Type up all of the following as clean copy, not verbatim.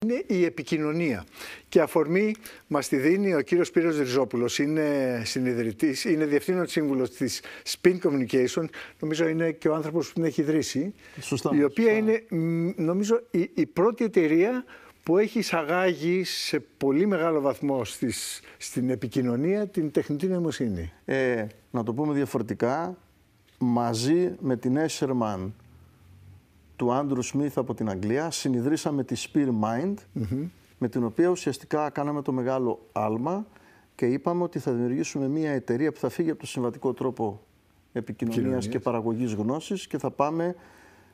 Είναι η επικοινωνία. Και αφορμή μας τη δίνει ο κύριος Σπύρος Ριζόπουλος. Είναι συνειδητής, είναι διευθύνων σύμβουλος της Spin Communication. Νομίζω είναι και ο άνθρωπος που την έχει ιδρύσει. Σωστά. Η οποία είναι, νομίζω, η πρώτη εταιρεία που έχει εισαγάγει σε πολύ μεγάλο βαθμό στην επικοινωνία την τεχνητή νοημοσύνη. Να το πούμε διαφορετικά, μαζί με την Escherman του Άντρου Σμιθ από την Αγγλία, συνιδρύσαμε τη Spear Mind, με την οποία ουσιαστικά κάναμε το μεγάλο άλμα και είπαμε ότι θα δημιουργήσουμε μια εταιρεία που θα φύγει από το συμβατικό τρόπο επικοινωνίας και παραγωγής γνώσης και θα πάμε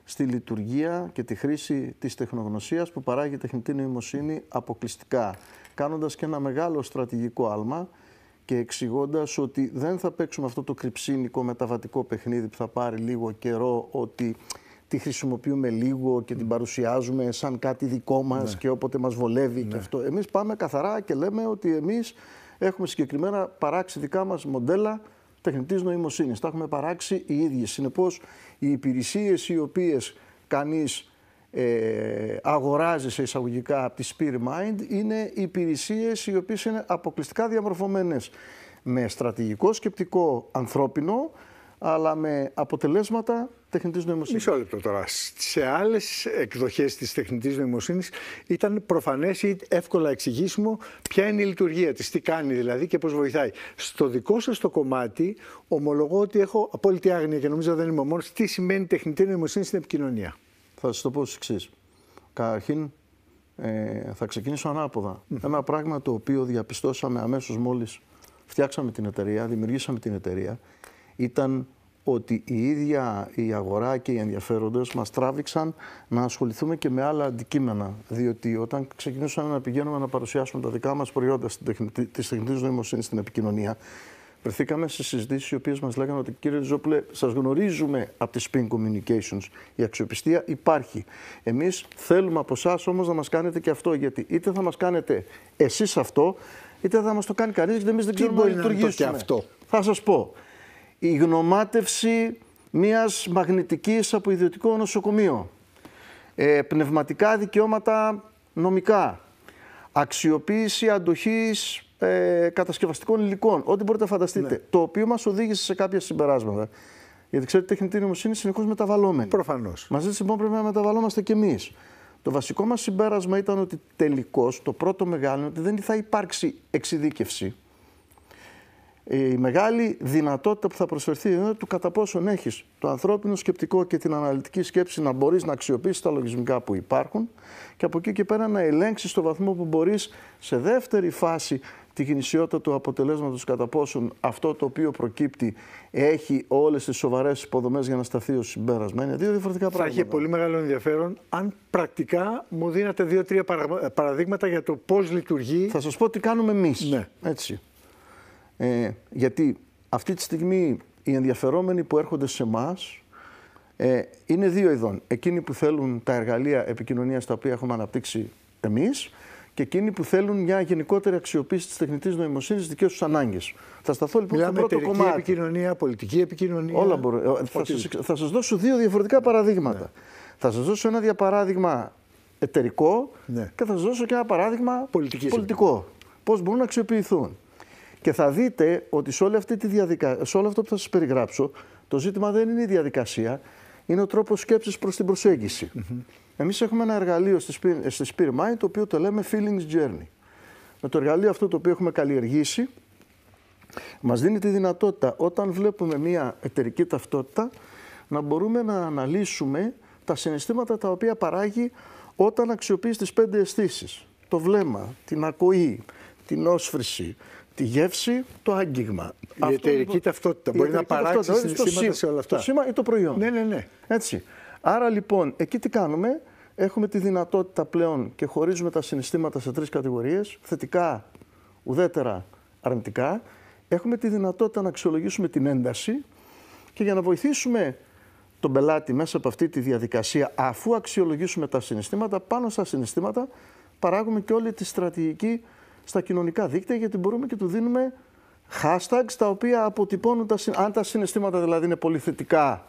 στη λειτουργία και τη χρήση της τεχνογνωσίας που παράγει η τεχνητή νοημοσύνη αποκλειστικά, κάνοντας και ένα μεγάλο στρατηγικό άλμα και εξηγώντας ότι δεν θα παίξουμε αυτό το κρυψίνικο μεταβατικό παιχνίδι που θα πάρει λίγο καιρό, ότι τη χρησιμοποιούμε λίγο και την παρουσιάζουμε σαν κάτι δικό μας και όποτε μας βολεύει και αυτό. Εμείς πάμε καθαρά και λέμε ότι εμείς έχουμε συγκεκριμένα παράξει δικά μας μοντέλα τεχνητής νοημοσύνης. Τα έχουμε παράξει οι ίδιες. Συνεπώς, οι υπηρεσίες οι οποίες κανείς αγοράζει σε εισαγωγικά από τη Spear Mind είναι υπηρεσίες οι οποίες είναι αποκλειστικά διαμορφωμένες με στρατηγικό σκεπτικό ανθρώπινο, αλλά με αποτελέσματα τεχνητής νοημοσύνης. Μισό λεπτό τώρα. Σε άλλες εκδοχές της τεχνητής νοημοσύνης ήταν προφανές ή εύκολα εξηγήσιμο ποια είναι η λειτουργία της, τι κάνει δηλαδή και πώς βοηθάει. Στο δικό σας το κομμάτι ομολογώ ότι έχω απόλυτη άγνοια και νομίζω δεν είμαι ο μόνος. Τι σημαίνει τεχνητή νοημοσύνη στην επικοινωνία? Θα σας το πω ως εξής. Καταρχήν, θα ξεκινήσω ανάποδα. Ένα πράγμα το οποίο διαπιστώσαμε αμέσως μόλις φτιάξαμε την εταιρεία, δημιουργήσαμε την εταιρεία, ήταν ότι η ίδια η αγορά και οι ενδιαφέροντες μας τράβηξαν να ασχοληθούμε και με άλλα αντικείμενα. Διότι όταν ξεκινούσαμε να πηγαίνουμε να παρουσιάσουμε τα δικά μας προϊόντα της τεχνητής νοημοσύνης στην επικοινωνία, βρεθήκαμε σε συζητήσεις οι οποίες μας λέγανε ότι, κύριε Ριζόπουλε, σας γνωρίζουμε από τη Spin Communications, η αξιοπιστία υπάρχει. Εμείς θέλουμε από εσάς όμως να μας κάνετε και αυτό, γιατί είτε θα μας κάνετε εσείς αυτό, είτε θα μας το κάνει κανείς και εμείς δεν ξέρουμε να λειτουργήσουμε. Θα σας πω. Η γνωμάτευση μιας μαγνητικής από ιδιωτικό νοσοκομείο, πνευματικά δικαιώματα νομικά, αξιοποίηση αντοχής κατασκευαστικών υλικών, ό,τι μπορείτε να φανταστείτε, το οποίο μας οδήγησε σε κάποια συμπεράσματα. Γιατί ξέρετε, η τεχνητή νοημοσύνη είναι συνεχώς μεταβαλλόμενη. Προφανώς. Μαζί της λοιπόν πρέπει να μεταβαλλόμαστε κι εμείς. Το βασικό μας συμπέρασμα ήταν ότι τελικώς το πρώτο μεγάλο είναι ότι δεν θα υπάρξει εξειδίκευση. Η μεγάλη δυνατότητα που θα προσφερθεί είναι του κατά πόσον έχεις το ανθρώπινο σκεπτικό και την αναλυτική σκέψη να μπορείς να αξιοποιήσεις τα λογισμικά που υπάρχουν και από εκεί και πέρα να ελέγξεις στο βαθμό που μπορείς σε δεύτερη φάση τη γνησιότητα του αποτελέσματος κατά πόσον αυτό το οποίο προκύπτει έχει όλες τις σοβαρές υποδομές για να σταθεί ως συμπέρασμα. Είναι δύο διαφορετικά πράγματα. Θα είχε πολύ μεγάλο ενδιαφέρον αν πρακτικά μου δίνατε 2-3 παραδείγματα για το πώς λειτουργεί. Θα σας πω τι κάνουμε εμείς. Ναι. Έτσι. Γιατί αυτή τη στιγμή οι ενδιαφερόμενοι που έρχονται σε εμάς είναι δύο ειδών. Εκείνοι που θέλουν τα εργαλεία επικοινωνίας τα οποία έχουμε αναπτύξει εμείς και εκείνοι που θέλουν μια γενικότερη αξιοποίηση της τεχνητής νοημοσύνης στις δικές τους ανάγκες. Θα σταθώ λοιπόν στο πρώτο κομμάτι. Εταιρική επικοινωνία, πολιτική επικοινωνία. Όλα μπορώ. Θα σας δώσω δύο διαφορετικά παραδείγματα. Ναι. Θα σας δώσω ένα παράδειγμα εταιρικό και θα σας δώσω και ένα παράδειγμα πολιτικό. Πώς μπορούν να αξιοποιηθούν. Και θα δείτε ότι σε όλη αυτή τη σε όλο αυτό που θα σας περιγράψω, το ζήτημα δεν είναι η διαδικασία, είναι ο τρόπος σκέψης προς την προσέγγιση. Εμείς έχουμε ένα εργαλείο στη Spear Mind, το οποίο το λέμε Feelings Journey. Με το εργαλείο αυτό το οποίο έχουμε καλλιεργήσει, μας δίνει τη δυνατότητα όταν βλέπουμε μια εταιρική ταυτότητα, να μπορούμε να αναλύσουμε τα συναισθήματα τα οποία παράγει όταν αξιοποιείς τις 5 αισθήσεις. Το βλέμμα, την ακοή, την όσφρηση, τη γεύση, το άγγιγμα. Η εταιρική ταυτότητα μπορεί να παράξει συναισθήματα σε όλα αυτά. Το σήμα ή το προϊόν. Ναι. Έτσι. Άρα λοιπόν, εκεί τι κάνουμε? Έχουμε τη δυνατότητα πλέον και χωρίζουμε τα συναισθήματα σε 3 κατηγορίες. Θετικά, ουδέτερα, αρνητικά. Έχουμε τη δυνατότητα να αξιολογήσουμε την ένταση και για να βοηθήσουμε τον πελάτη μέσα από αυτή τη διαδικασία, αφού αξιολογήσουμε τα συναισθήματα, πάνω στα συναισθήματα παράγουμε και όλη τη στρατηγική στα κοινωνικά δίκτυα, γιατί μπορούμε και του δίνουμε hashtags τα οποία αποτυπώνουν αν τα συναισθήματα δηλαδή είναι πολύ θετικά,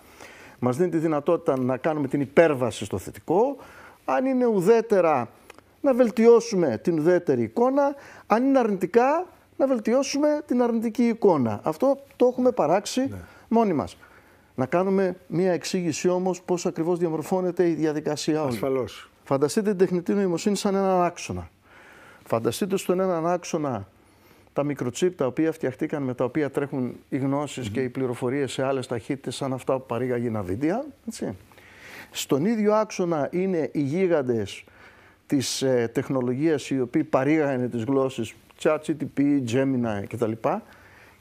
μας δίνει τη δυνατότητα να κάνουμε την υπέρβαση στο θετικό. Αν είναι ουδέτερα, να βελτιώσουμε την ουδέτερη εικόνα, αν είναι αρνητικά, να βελτιώσουμε την αρνητική εικόνα. Αυτό το έχουμε παράξει μόνοι μας. Να κάνουμε μία εξήγηση όμως πώς ακριβώς διαμορφώνεται η διαδικασία όλη. Ασφαλώς. Φανταστείτε την τεχνητή νοημοσύνη σαν έναν άξονα. Φανταστείτε στον έναν άξονα τα μικροτσίπ τα οποία φτιαχτήκαν, με τα οποία τρέχουν οι γνώσεις και οι πληροφορίες σε άλλες ταχύτητες, σαν αυτά που παρήγαγε η Nvidia. Έτσι. Στον ίδιο άξονα είναι οι γίγαντες της τεχνολογίας, οι οποίοι παρήγαγαν τις γλώσσες ChatGPT, Gemini κτλ.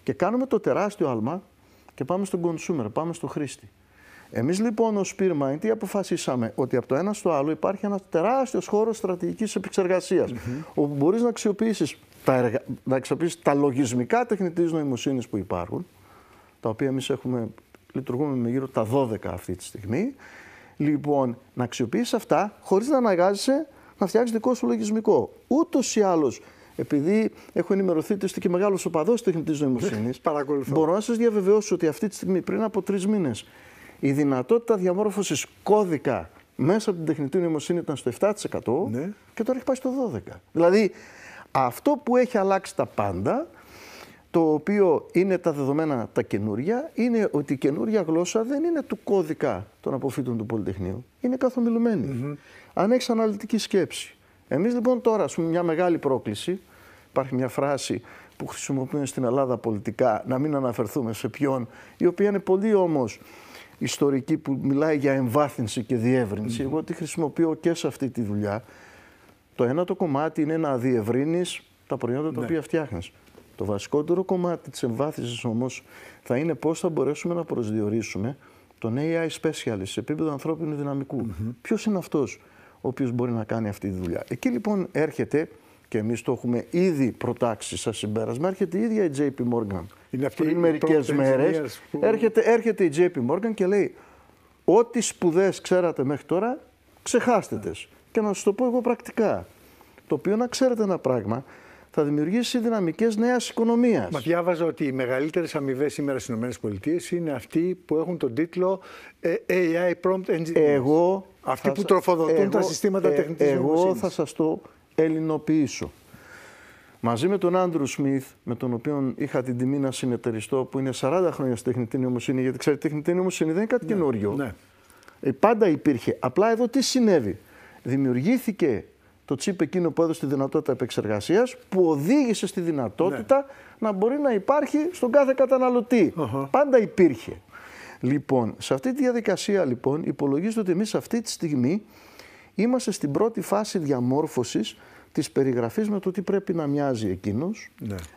Και κάνουμε το τεράστιο άλμα και πάμε στον consumer, πάμε στο χρήστη. Εμείς λοιπόν ως Spearmind τι αποφασίσαμε? Ότι από το ένα στο άλλο υπάρχει ένας τεράστιος χώρος στρατηγικής επεξεργασίας, όπου μπορείς να αξιοποιήσεις τα λογισμικά τεχνητής νοημοσύνης που υπάρχουν, τα οποία εμείς λειτουργούμε με γύρω τα 12 αυτή τη στιγμή. Λοιπόν, να αξιοποιήσεις αυτά χωρίς να αναγκάζεσαι να φτιάξεις δικό σου λογισμικό. Ούτως ή άλλως, επειδή έχω ενημερωθεί ότι είστε και μεγάλος οπαδός τεχνητής νοημοσύνης, μπορώ να σας διαβεβαιώσω ότι αυτή τη στιγμή, πριν από 3 μήνες, η δυνατότητα διαμόρφωσης κώδικα μέσα από την τεχνητή νοημοσύνη ήταν στο 7% και τώρα έχει πάει στο 12%. Δηλαδή, αυτό που έχει αλλάξει τα πάντα, το οποίο είναι τα δεδομένα τα καινούρια, είναι ότι η καινούρια γλώσσα δεν είναι του κώδικα των αποφύτων του Πολυτεχνείου. Είναι καθομιλουμένη. Αν έχεις αναλυτική σκέψη. Εμείς λοιπόν τώρα, ας πούμε, μια μεγάλη πρόκληση, υπάρχει μια φράση που χρησιμοποιούν στην Ελλάδα πολιτικά, να μην αναφερθούμε σε ποιον, η οποία είναι πολύ όμως ιστορική, που μιλάει για εμβάθυνση και διεύρυνση. Εγώ τη χρησιμοποιώ και σε αυτή τη δουλειά. Το ένα το κομμάτι είναι να διευρύνεις τα προϊόντα τα οποία φτιάχνεις. Το βασικότερο κομμάτι της εμβάθυνσης όμως θα είναι πώς θα μπορέσουμε να προσδιορίσουμε τον AI specialist σε επίπεδο ανθρώπινου δυναμικού. Ποιος είναι αυτός ο οποίος μπορεί να κάνει αυτή τη δουλειά? Εκεί λοιπόν έρχεται, και εμείς το έχουμε ήδη προτάξει σαν συμπέρασμα, έρχεται η ίδια η JP Morgan. Πριν μερικές μέρες έρχεται η JP Morgan και λέει: ό,τι σπουδές ξέρατε μέχρι τώρα, ξεχάστε τες. Και να σας το πω εγώ πρακτικά. Το οποίο, να ξέρετε ένα πράγμα, θα δημιουργήσει δυναμικές νέας οικονομίας. Μα διάβαζα ότι οι μεγαλύτερες αμοιβές σήμερα στις ΗΠΑ είναι αυτοί που έχουν τον τίτλο AI Prompt Engineers. Αυτοί που τροφοδοτούν τα συστήματα τεχνητής νοημοσύνης. Εγώ θα σας το ελληνοποιήσω. Μαζί με τον Άντρου Σμιθ, με τον οποίο είχα την τιμή να συνεταιριστώ, που είναι 40 χρόνια στη τεχνητή νοημοσύνη, γιατί ξέρετε, η τεχνητή νοημοσύνη δεν είναι κάτι καινούριο. Πάντα υπήρχε. Απλά εδώ τι συνέβη? Δημιουργήθηκε το τσίπ εκείνο που έδωσε τη δυνατότητα επεξεργασίας, που οδήγησε στη δυνατότητα να μπορεί να υπάρχει στον κάθε καταναλωτή. Πάντα υπήρχε. Λοιπόν, σε αυτή τη διαδικασία λοιπόν υπολογίζεται ότι εμείς αυτή τη στιγμή είμαστε στην πρώτη φάση διαμόρφωσης της περιγραφής με το τι πρέπει να μοιάζει εκείνος,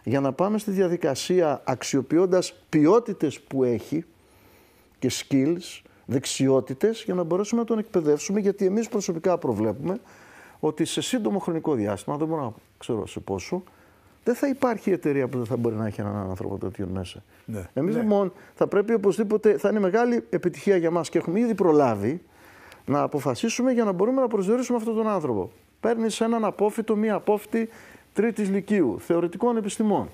για να πάμε στη διαδικασία αξιοποιώντας ποιότητες που έχει και skills, δεξιότητες, για να μπορέσουμε να τον εκπαιδεύσουμε, γιατί εμείς προσωπικά προβλέπουμε ότι σε σύντομο χρονικό διάστημα, δεν μπορώ να ξέρω σε πόσο, δεν θα υπάρχει εταιρεία που δεν θα μπορεί να έχει έναν άνθρωπο τέτοιον μέσα. Εμείς λοιπόν θα πρέπει οπωσδήποτε, θα είναι μεγάλη επιτυχία για μας και έχουμε ήδη προλάβει να αποφασίσουμε για να μπορούμε να προσδιορίσουμε αυτόν τον άνθρωπο. Παίρνεις έναν απόφοιτο, μία απόφοιτη τρίτης λυκείου, θεωρητικών επιστημών.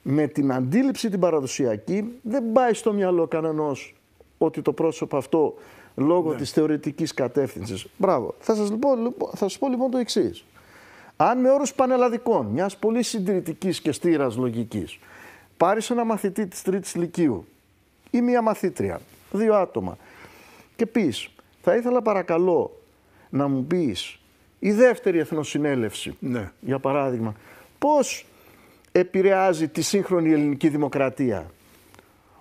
Με την αντίληψη την παραδοσιακή, δεν πάει στο μυαλό κανενός ότι το πρόσωπο αυτό, λόγω της θεωρητικής κατεύθυνσης. Μπράβο. Θα σας πω λοιπόν το εξής. Αν με όρους πανελλαδικών, μιας πολύ συντηρητικής και στήρας λογικής, πάρεις ένα μαθητή της τρίτης λυκείου ή μία μαθήτρια, 2 άτομα, και πεις, θα ήθελα παρακαλώ να μου πεις η δεύτερη Εθνοσυνέλευση, για παράδειγμα, πώς επηρεάζει τη σύγχρονη ελληνική δημοκρατία.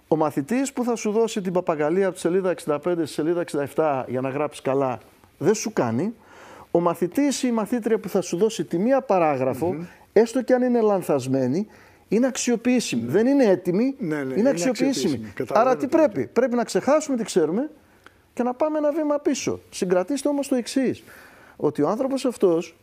Ο μαθητής που θα σου δώσει την παπαγαλία από τη σελίδα 65 στη σελίδα 67 για να γράψεις καλά, δεν σου κάνει. Ο μαθητής ή η μαθήτρια που θα σου δώσει τη μία παράγραφο, έστω και αν είναι λανθασμένη, είναι αξιοποιήσιμη. Δεν είναι έτοιμη, είναι αξιοποιήσιμη. Άρα τι πρέπει? Πρέπει να ξεχάσουμε τι ξέρουμε και να πάμε ένα βήμα πίσω. Συγκρατήστε όμως το εξής, ότι ο άνθρωπος αυτός,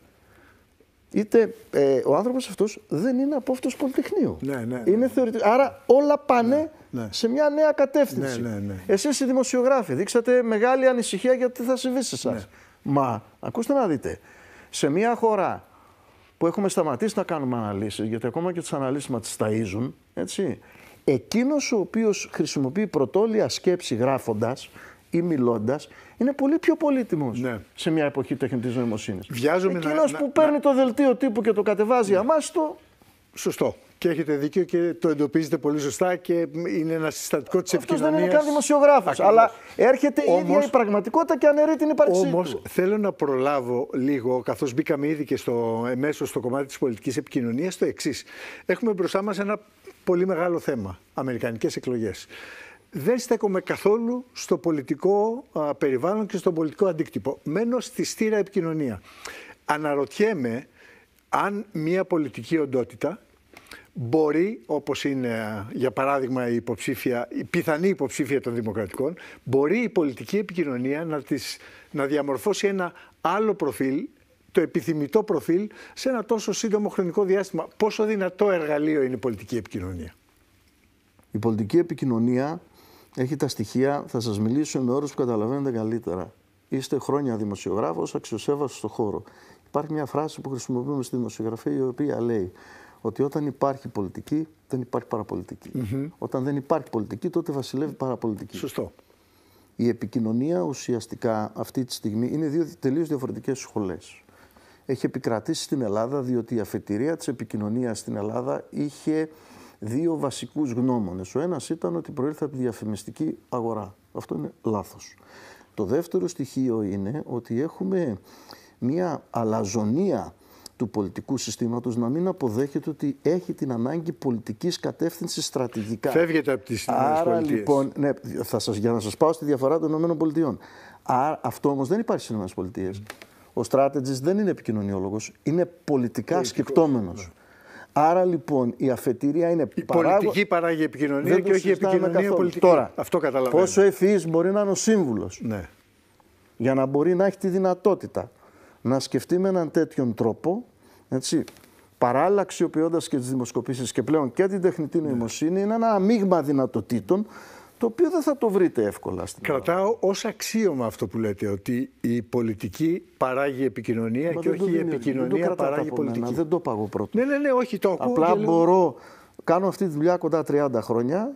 ο άνθρωπος αυτός δεν είναι απόφοιτος Πολυτεχνείου. Είναι θεωρητικό. Άρα όλα πάνε σε μια νέα κατεύθυνση. Εσείς οι δημοσιογράφοι δείξατε μεγάλη ανησυχία για τι θα συμβεί σε εσάς. Μα, ακούστε να δείτε, σε μια χώρα που έχουμε σταματήσει να κάνουμε αναλύσεις, γιατί ακόμα και τις αναλύσεις μας τις ταΐζουν, έτσι, εκείνος ο οποίος χρησιμοποιεί πρωτόλια σκέψη γράφοντας, ή μιλώντας, είναι πολύ πιο πολύτιμος σε μια εποχή τεχνητής νοημοσύνης. Εκείνος που παίρνει το δελτίο τύπου και το κατεβάζει αμάστο. Σωστό. Και έχετε δίκιο και το εντοπίζετε πολύ σωστά και είναι ένα συστατικό της επικοινωνίας. Αυτό δεν είναι καν δημοσιογράφος, αλλά έρχεται η ίδια η πραγματικότητα και αναιρεί την ύπαρξή του. Όμως θέλω να προλάβω λίγο, καθώς μπήκαμε ήδη και εμέσως στο κομμάτι της πολιτικής επικοινωνίας, το εξής. Έχουμε μπροστά μας ένα πολύ μεγάλο θέμα, αμερικανικές εκλογές. Δεν στέκομαι καθόλου στο πολιτικό περιβάλλον και στο πολιτικό αντίκτυπο. Μένω στη στήρα επικοινωνία. Αναρωτιέμαι αν μια πολιτική οντότητα μπορεί, όπως είναι για παράδειγμα η πιθανή υποψήφια των Δημοκρατικών, μπορεί η πολιτική επικοινωνία να διαμορφώσει ένα άλλο προφίλ, το επιθυμητό προφίλ, σε ένα τόσο σύντομο χρονικό διάστημα. Πόσο δυνατό εργαλείο είναι η πολιτική επικοινωνία? Η πολιτική επικοινωνία έχει τα στοιχεία, θα σας μιλήσω με όρους που καταλαβαίνετε καλύτερα. Είστε χρόνια δημοσιογράφος, αξιοσέβαστος στο χώρο. Υπάρχει μια φράση που χρησιμοποιούμε στη δημοσιογραφία, η οποία λέει ότι όταν υπάρχει πολιτική, δεν υπάρχει παραπολιτική. Όταν δεν υπάρχει πολιτική, τότε βασιλεύει παραπολιτική. Σωστό. Η επικοινωνία ουσιαστικά αυτή τη στιγμή είναι δύο τελείως διαφορετικές σχολές. Έχει επικρατήσει στην Ελλάδα διότι η αφετηρία της επικοινωνίας στην Ελλάδα είχε δύο βασικούς γνώμονες. Ο ένας ήταν ότι προήλθε από τη διαφημιστική αγορά. Αυτό είναι λάθος. Το δεύτερο στοιχείο είναι ότι έχουμε μια αλαζονία του πολιτικού συστήματος να μην αποδέχεται ότι έχει την ανάγκη πολιτικής κατεύθυνσης στρατηγικά. Φεύγετε από τις ΗΠΑ. Άρα λοιπόν, ναι, για να σας πάω στη διαφορά των ΗΠΑ. Αυτό όμως δεν υπάρχει στις ΗΠΑ. Ο strategist δεν είναι επικοινωνιόλογος, είναι πολιτικά σκεπτόμενος. Ναι. Άρα λοιπόν η αφετηρία είναι πολιτική παράγει επικοινωνία και όχι επικοινωνία πολιτική. Τώρα, αυτό καταλαβαίνω. Πόσο ευφυής μπορεί να είναι ο σύμβουλος, ναι, για να μπορεί να έχει τη δυνατότητα να σκεφτεί με έναν τέτοιον τρόπο, έτσι, παράλληλα αξιοποιώντας και τις δημοσκοπήσεις και πλέον και την τεχνητή νοημοσύνη, είναι ένα μείγμα δυνατοτήτων, το οποίο δεν θα το βρείτε εύκολα στην Ελλάδα. Κρατάω ως αξίωμα αυτό που λέτε, ότι η πολιτική παράγει επικοινωνία και όχι η επικοινωνία παράγει πολιτική. Δεν το πάγω πρώτο. Ναι, όχι, το ακούω. Απλά μπορώ, κάνω αυτή τη δουλειά κοντά 30 χρόνια,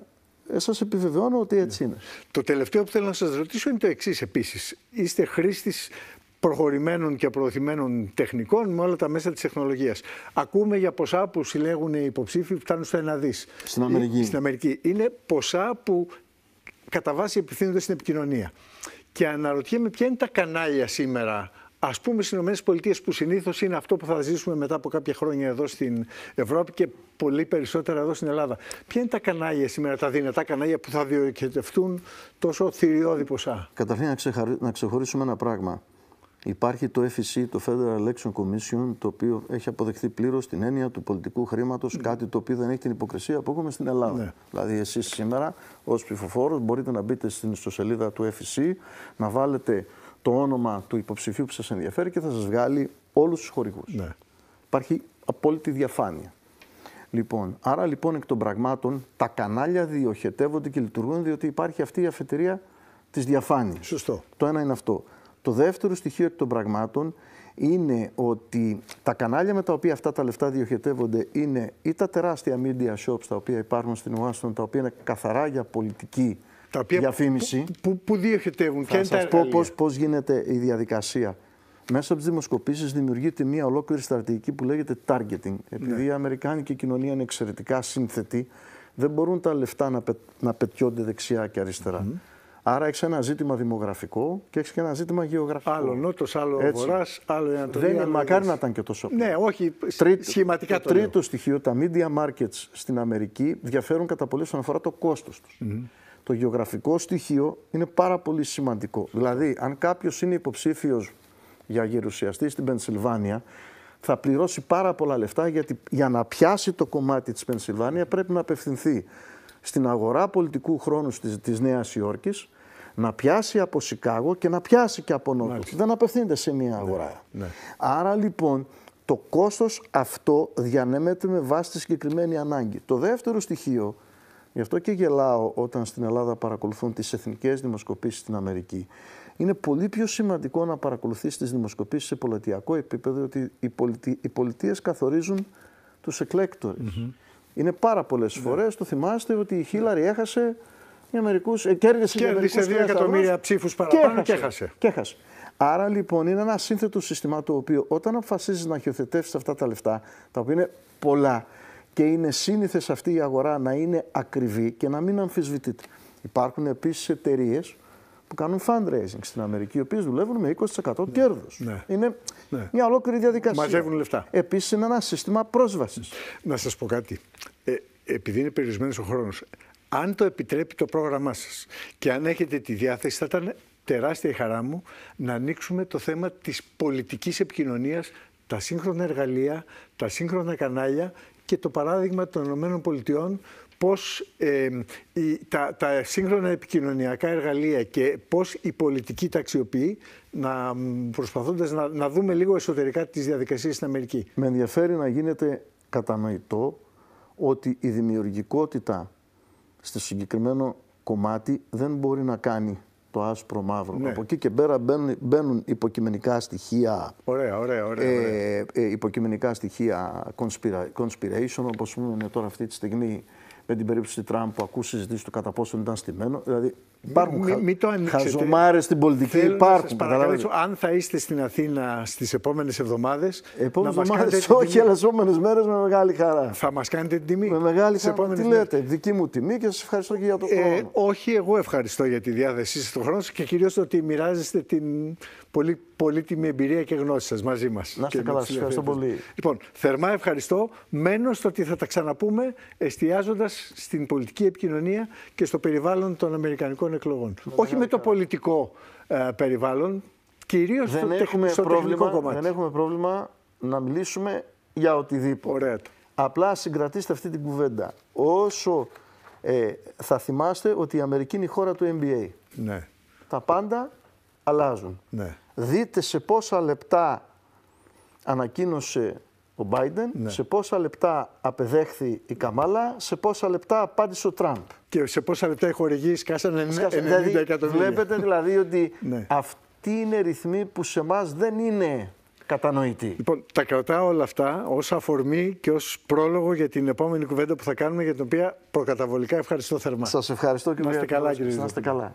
σας επιβεβαιώνω ότι έτσι είναι. Το τελευταίο που θέλω να σας ρωτήσω είναι το εξής επίσης. Είστε χρήστης προχωρημένων και προωθημένων τεχνικών με όλα τα μέσα της τεχνολογίας. Ακούμε για ποσά που συλλέγουν οι υποψήφοι που φτάνουν στο 1 δις. Στην Αμερική. Είναι ποσά που κατά βάση επιθύνονται στην επικοινωνία. Και αναρωτιέμαι ποια είναι τα κανάλια σήμερα, ας πούμε στις ΗΠΑ, που συνήθως είναι αυτό που θα ζήσουμε μετά από κάποια χρόνια εδώ στην Ευρώπη και πολύ περισσότερα εδώ στην Ελλάδα. Ποια είναι τα κανάλια σήμερα, τα δυνατά κανάλια που θα διοικητευτούν τόσο θηριώδη ποσά? Καταρχήν να ξεχωρίσουμε ένα πράγμα. Υπάρχει το FEC, το Federal Election Commission, το οποίο έχει αποδεχθεί πλήρως την έννοια του πολιτικού χρήματος, κάτι το οποίο δεν έχει την υποκρισία που έχουμε στην Ελλάδα. Ναι. Δηλαδή, εσείς σήμερα, ως ψηφοφόρος, μπορείτε να μπείτε στην ιστοσελίδα του FEC, να βάλετε το όνομα του υποψηφίου που σας ενδιαφέρει και θα σας βγάλει όλους τους χορηγούς. Ναι. Υπάρχει απόλυτη διαφάνεια. Λοιπόν, άρα λοιπόν εκ των πραγμάτων τα κανάλια διοχετεύονται και λειτουργούν διότι υπάρχει αυτή η αφετηρία της διαφάνειας. Σωστό. Το ένα είναι αυτό. Το δεύτερο στοιχείο εκ των πραγμάτων είναι ότι τα κανάλια με τα οποία αυτά τα λεφτά διοχετεύονται είναι ή τα τεράστια media shops τα οποία υπάρχουν στην Ουάσιγκτον, τα οποία είναι καθαρά για πολιτική διαφήμιση. Πού διοχετεύουν, θα σας πω πώς γίνεται η διαδικασία. Μέσα από τις δημοσκοπήσεις δημιουργείται μια ολόκληρη στρατηγική που λέγεται targeting. Επειδή η αμερικάνικη κοινωνία είναι εξαιρετικά σύνθετη, δεν μπορούν τα λεφτά να πετιόνται δεξιά και αριστερά. Άρα έχεις ένα ζήτημα δημογραφικό και έχεις και ένα ζήτημα γεωγραφικό. Άλλο νότος, άλλο βορράς, άλλο ανατολή. Δεν είναι, μακάρι να ήταν και τόσο απλό. Ναι, όχι, σχηματικά το τρίτο στοιχείο, τα media markets στην Αμερική διαφέρουν κατά πολύ όσον αφορά το κόστος τους. Το γεωγραφικό στοιχείο είναι πάρα πολύ σημαντικό. Δηλαδή, αν κάποιος είναι υποψήφιος για γερουσιαστή στην Πενσιλβάνια, θα πληρώσει πάρα πολλά λεφτά γιατί για να πιάσει το κομμάτι της Πενσιλβάνια πρέπει να απευθυνθεί στην αγορά πολιτικού χρόνου της Νέας Υόρκης, να πιάσει από Σικάγο και να πιάσει και από Νότο. Δεν απευθύνεται σε μία αγορά. Ναι. Άρα λοιπόν το κόστος αυτό διανέμεται με βάση τη συγκεκριμένη ανάγκη. Το δεύτερο στοιχείο, γι' αυτό και γελάω όταν στην Ελλάδα παρακολουθούν τις εθνικές δημοσκοπήσεις στην Αμερική, είναι πολύ πιο σημαντικό να παρακολουθείς τις δημοσκοπήσεις σε πολιτιακό επίπεδο, ότι οι πολιτείες καθορίζουν τους εκλέκτορες. Είναι πάρα πολλές φορές, το θυμάστε, ότι η Χίλαρη έχασε Για μερικούς, κέρδισε 2 εκατομμύρια ψήφους παραπάνω και έχασε. Άρα λοιπόν είναι ένα σύνθετο σύστημα το οποίο όταν αποφασίζεις να χειοθετεύσεις αυτά τα λεφτά, τα οποία είναι πολλά και είναι σύνηθες αυτή η αγορά να είναι ακριβή και να μην αμφισβητείται. Υπάρχουν επίσης εταιρείες που κάνουν fundraising στην Αμερική, οι οποίες δουλεύουν με 20% κέρδος. Ναι. Είναι μια ολόκληρη διαδικασία. Μαζεύουν λεφτά. Επίσης είναι ένα σύστημα πρόσβασης. Να σας πω κάτι. Επειδή είναι περιορισμένος ο χρόνος, αν το επιτρέπει το πρόγραμμά σας και αν έχετε τη διάθεση, θα ήταν τεράστια η χαρά μου να ανοίξουμε το θέμα της πολιτικής επικοινωνίας, τα σύγχρονα εργαλεία, τα σύγχρονα κανάλια και το παράδειγμα των ΗΠΑ, πώς τα σύγχρονα επικοινωνιακά εργαλεία και πώς η πολιτική τα αξιοποιεί, προσπαθώντας να δούμε λίγο εσωτερικά τις διαδικασίες στην Αμερική. Με ενδιαφέρει να γίνεται κατανοητό ότι η δημιουργικότητα στο συγκεκριμένο κομμάτι δεν μπορεί να κάνει το άσπρο μαύρο. Ναι. Από εκεί και πέρα μπαίνουν υποκειμενικά στοιχεία, υποκειμενικά στοιχεία conspiration, όπως πούμε τώρα αυτή τη στιγμή με την περίπτωση Τραμπ που ακούς συζητήσεις του κατά πόσο ήταν στημένο. Δηλαδή υπάρχουν χαζομάρες στην πολιτική. Υπάρχουν. Αν θα είστε στην Αθήνα στις επόμενες εβδομάδες. Όχι, αλλά τις επόμενες μέρες με μεγάλη χαρά. Θα μας κάνετε την τιμή. Με μεγάλη χαρά. Τι λέτε, δική μου τιμή και σας ευχαριστώ και για τον χρόνο. Όχι, εγώ ευχαριστώ για τη διάθεσή σας στον χρόνο σας και κυρίως ότι μοιράζεστε την πολύ πολύτιμη εμπειρία και γνώση σας μαζί μας. Να είστε καλά, σας ευχαριστώ πολύ. Λοιπόν, θερμά ευχαριστώ. Μένω στο ότι θα τα ξαναπούμε εστιάζοντας στην πολιτική επικοινωνία και στο περιβάλλον των αμερικανικών εκλογών. Όχι με το πολιτικό περιβάλλον, κυρίως στο τεχνικό κομμάτι. Δεν έχουμε πρόβλημα να μιλήσουμε για οτιδήποτε. Ωραία. Απλά συγκρατήστε αυτή την κουβέντα. Όσο θα θυμάστε ότι η Αμερική είναι η χώρα του NBA. Ναι. Τα πάντα αλλάζουν. Ναι. Δείτε σε πόσα λεπτά ανακοίνωσε ο Biden, σε πόσα λεπτά απεδέχθη η Καμάλα, σε πόσα λεπτά απάντησε ο Τραμπ. Και σε πόσα λεπτά οι χορηγοί σκάσανε 90 εκατομμύρια. Βλέπετε δηλαδή ότι αυτοί είναι ρυθμοί που σε εμάς δεν είναι κατανοητοί. Λοιπόν, τα κρατάω όλα αυτά ως αφορμή και ως πρόλογο για την επόμενη κουβέντα που θα κάνουμε, για την οποία προκαταβολικά ευχαριστώ θερμά. Σας ευχαριστώ και να είστε καλά, κύριε. Να είστε καλά.